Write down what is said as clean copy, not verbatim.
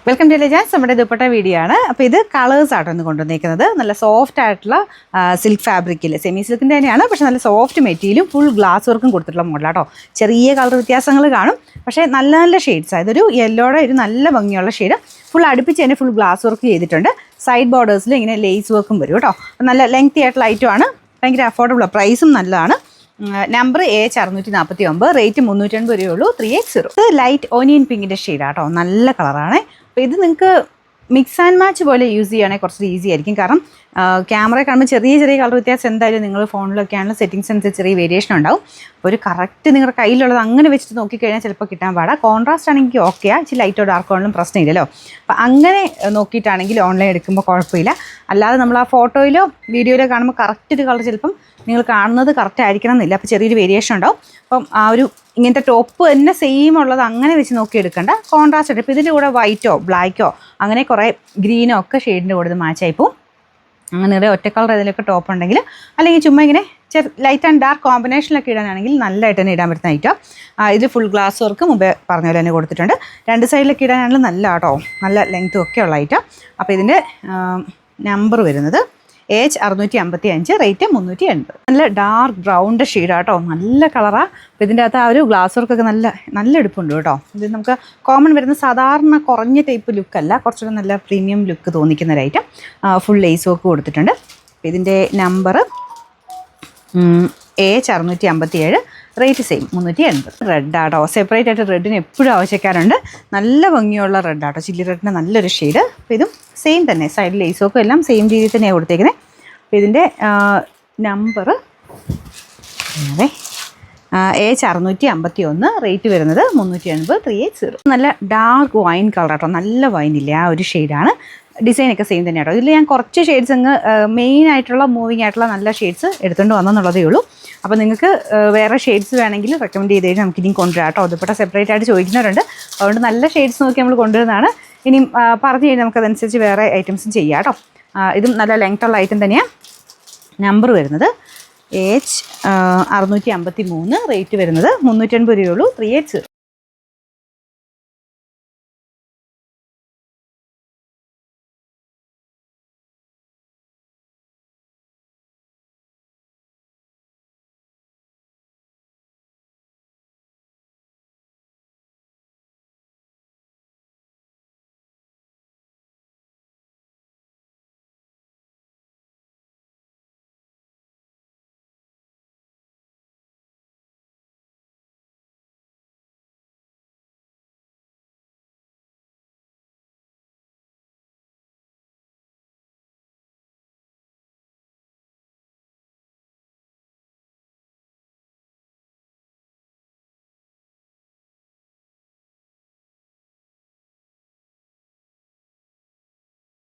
Welcome to legends. നമ്മുടെ dupatta video ആണ്. അപ്പോൾ ഇത് കളേഴ്സ് ആയിട്ടൊന്ന് കൊണ്ടുവന്നിരിക്കുന്നത്. നല്ല സോഫ്റ്റ് ആയിട്ടുള്ള സിൽക്ക് ഫാബ്രിക്കിൽ, സെമി സിൽക്കിൻ്റെ തന്നെയാണ്, പക്ഷേ നല്ല സോഫ്റ്റ് മെറ്റീരിയലും ഫുൾ ഗ്ലാസ് വർക്കും കൊടുത്തിട്ടുള്ള മോഡലാട്ടോ. ചെറിയ കളർ വ്യത്യാസങ്ങൾ കാണും, പക്ഷേ നല്ല നല്ല ഷെയ്ഡ്സ്. അതൊരു യെല്ലോയുടെ ഒരു നല്ല ഭംഗിയുള്ള ഷെയ്ഡ്. ഫുൾ അടുപ്പിച്ച് തന്നെ ഫുൾ ഗ്ലാസ് വർക്ക് ചെയ്തിട്ടുണ്ട്. സൈഡ് ബോർഡേഴ്സിൽ ഇങ്ങനെ ലേസ് വർക്കും വരും കേട്ടോ. നല്ല ലെങ്തി ആയിട്ടുള്ള ഐറ്റമാണ്, ഭയങ്കര അഫോർഡബിൾ, പ്രൈസും നല്ലതാണ്. നമ്പർ AH649, റേറ്റ് 350 രൂപയുള്ളൂ. 380. ഇത് ലൈറ്റ് ഓനിയൻ പിങ്കിൻ്റെ ഷെയ്ഡാട്ടോ, നല്ല കളറാണ്. അപ്പോൾ ഇത് നിങ്ങൾക്ക് മിക്സ് ആൻഡ് മാച്ച് പോലെ യൂസ് ചെയ്യുകയാണെങ്കിൽ കുറച്ച് ഈസി ആയിരിക്കും. കാരണം ക്യാമറ കാണുമ്പോൾ ചെറിയ ചെറിയ കളർ വ്യത്യാസം എന്തായാലും നിങ്ങൾ ഫോണിലൊക്കെ ആണെങ്കിൽ സെറ്റിങ്സ് അനുസരിച്ച് ചെറിയ വേരിയേഷൻ ഉണ്ടാവും. അപ്പോൾ ഒരു കറക്റ്റ് നിങ്ങളുടെ കയ്യിലുള്ളത് അങ്ങനെ വെച്ചിട്ട് നോക്കിക്കഴിഞ്ഞാൽ ചിലപ്പോൾ കിട്ടാൻ പാടാം. കോൺട്രാസ്റ്റ് ആണെങ്കിൽ ഓക്കെയാണ്, ഇച്ചിരി ലൈറ്റോ ഡാർക്കോ ആണെങ്കിലും പ്രശ്നമില്ലല്ലോ. അപ്പോൾ അങ്ങനെ നോക്കിയിട്ടാണെങ്കിൽ ഓൺലൈൻ എടുക്കുമ്പോൾ കുഴപ്പമില്ല. അല്ലാതെ നമ്മൾ ആ ഫോട്ടോയിലോ വീഡിയോയിലോ കാണുമ്പോൾ കറക്റ്റ് ഒരു കളർ ചിലപ്പം നിങ്ങൾ കാണുന്നത് കറക്റ്റ് ആയിരിക്കണം എന്നില്ല. അപ്പോൾ ചെറിയൊരു വേരിയേഷൻ ഉണ്ടാവും. അപ്പം ആ ഒരു ഇങ്ങനത്തെ ടോപ്പ് തന്നെ സെയിം ഉള്ളത് അങ്ങനെ വെച്ച് നോക്കി എടുക്കേണ്ട, കോൺട്രാസ്റ്റ് ഉണ്ട്. ഇപ്പോൾ ഇതിൻ്റെ കൂടെ വൈറ്റോ ബ്ലാക്കോ അങ്ങനെ കുറേ ഗ്രീനോ ഒക്കെ ഷെയ്ഡിൻ്റെ കൂടെ ഇത് മാച്ചായി പോവും. അങ്ങനെ ഒറ്റ കളർ ഏതെങ്കിലുമൊക്കെ ടോപ്പ് ഉണ്ടെങ്കിൽ, അല്ലെങ്കിൽ ചുമ്മാ ഇങ്ങനെ ലൈറ്റ് ആൻഡ് ഡാർക്ക് കോമ്പിനേഷനിലൊക്കെ ഇടാനാണെങ്കിൽ നല്ലതായിട്ട് തന്നെ ഇടാൻ പറ്റുന്ന ഐറ്റം. ഇത് ഫുൾ ഗ്ലാസ് വർക്ക് മുമ്പേ പറഞ്ഞ പോലെ തന്നെ കൊടുത്തിട്ടുണ്ട്. രണ്ട് സൈഡിലൊക്കെ ഇടാനാണെങ്കിൽ നല്ല കേട്ടോ, നല്ല ലെങ്ത്തും ഒക്കെ ഉള്ള ഐറ്റം. അപ്പോൾ ഇതിൻ്റെ നമ്പർ വരുന്നത് AH655, റേറ്റ് 380. നല്ല ഡാർക്ക് ബ്രൗണിൻ്റെ ഷെയ്ഡാട്ടോ, നല്ല കളറാണ്. അപ്പോൾ ഇതിൻ്റെ അകത്ത് ആ ഒരു ഗ്ലാസ് വർക്കൊക്കെ നല്ല എടുപ്പുണ്ട് കേട്ടോ. ഇത് നമുക്ക് കോമൺ വരുന്ന സാധാരണ കുറഞ്ഞ ടൈപ്പ് ലുക്കല്ല, കുറച്ചുകൂടെ നല്ല പ്രീമിയം ലുക്ക് തോന്നിക്കുന്ന ഒരു ഐറ്റം. ഫുൾ ലേസ് വർക്ക് കൊടുത്തിട്ടുണ്ട്. അപ്പോൾ ഇതിൻ്റെ നമ്പർ AH657, റേറ്റ് സെയിം 380. റെഡാട്ടോ, സെപ്പറേറ്റ് ആയിട്ട് റെഡിന് എപ്പോഴും ആവശ്യക്കാരുണ്ട്. നല്ല ഭംഗിയുള്ള റെഡാട്ടോ, ചില്ലി റെഡിൻ്റെ നല്ലൊരു ഷെയ്ഡ്. അപ്പോൾ ഇതും സെയിം തന്നെ, സൈഡ് ലേസൊക്കെ എല്ലാം സെയിം രീതിയിൽ തന്നെയാണ് കൊടുത്തേക്കുന്നത്. അപ്പോൾ ഇതിൻ്റെ നമ്പർ AH651, റേറ്റ് വരുന്നത് 380, 380. നല്ല ഡാർക്ക് വൈൻ കളർ കേട്ടോ, നല്ല വൈനില്ലേ ആ ഒരു ഷെയ്ഡാണ്. ഡിസൈനൊക്കെ സെയിം തന്നെ കേട്ടോ. ഇതിൽ ഞാൻ കുറച്ച് ഷെയ്ഡ്സ് അങ്ങ് മെയിൻ ആയിട്ടുള്ള മൂവിങ് ആയിട്ടുള്ള നല്ല ഷെയ്ഡ്സ് എടുത്തുകൊണ്ട് വന്നെന്നുള്ളതേ ഉള്ളൂ. അപ്പോൾ നിങ്ങൾക്ക് വേറെ ഷെയ്ഡ്സ് വേണമെങ്കിൽ റെക്കമെൻഡ് ചെയ്ത് കഴിഞ്ഞാൽ നമുക്ക് ഇനിയും കൊണ്ടുവരാം കേട്ടോ. അതുപോലെ സെപ്പറേറ്റ് ആയിട്ട് ചോദിക്കുന്നവരുണ്ട്, അതുകൊണ്ട് നല്ല ഷെയ്ഡ്സ് നോക്കി നമ്മൾ കൊണ്ടുവരുന്നതാണ്. ഇനിയും പറഞ്ഞു കഴിഞ്ഞാൽ നമുക്കതനുസരിച്ച് വേറെ ഐറ്റംസും ചെയ്യാം കേട്ടോ. ഇതും നല്ല ലെങ്ത്തുള്ള ഐറ്റം തന്നെയാണ്. നമ്പർ വരുന്നത് AH653, റേറ്റ് വരുന്നത് 380 രൂപയുള്ളൂ. 380.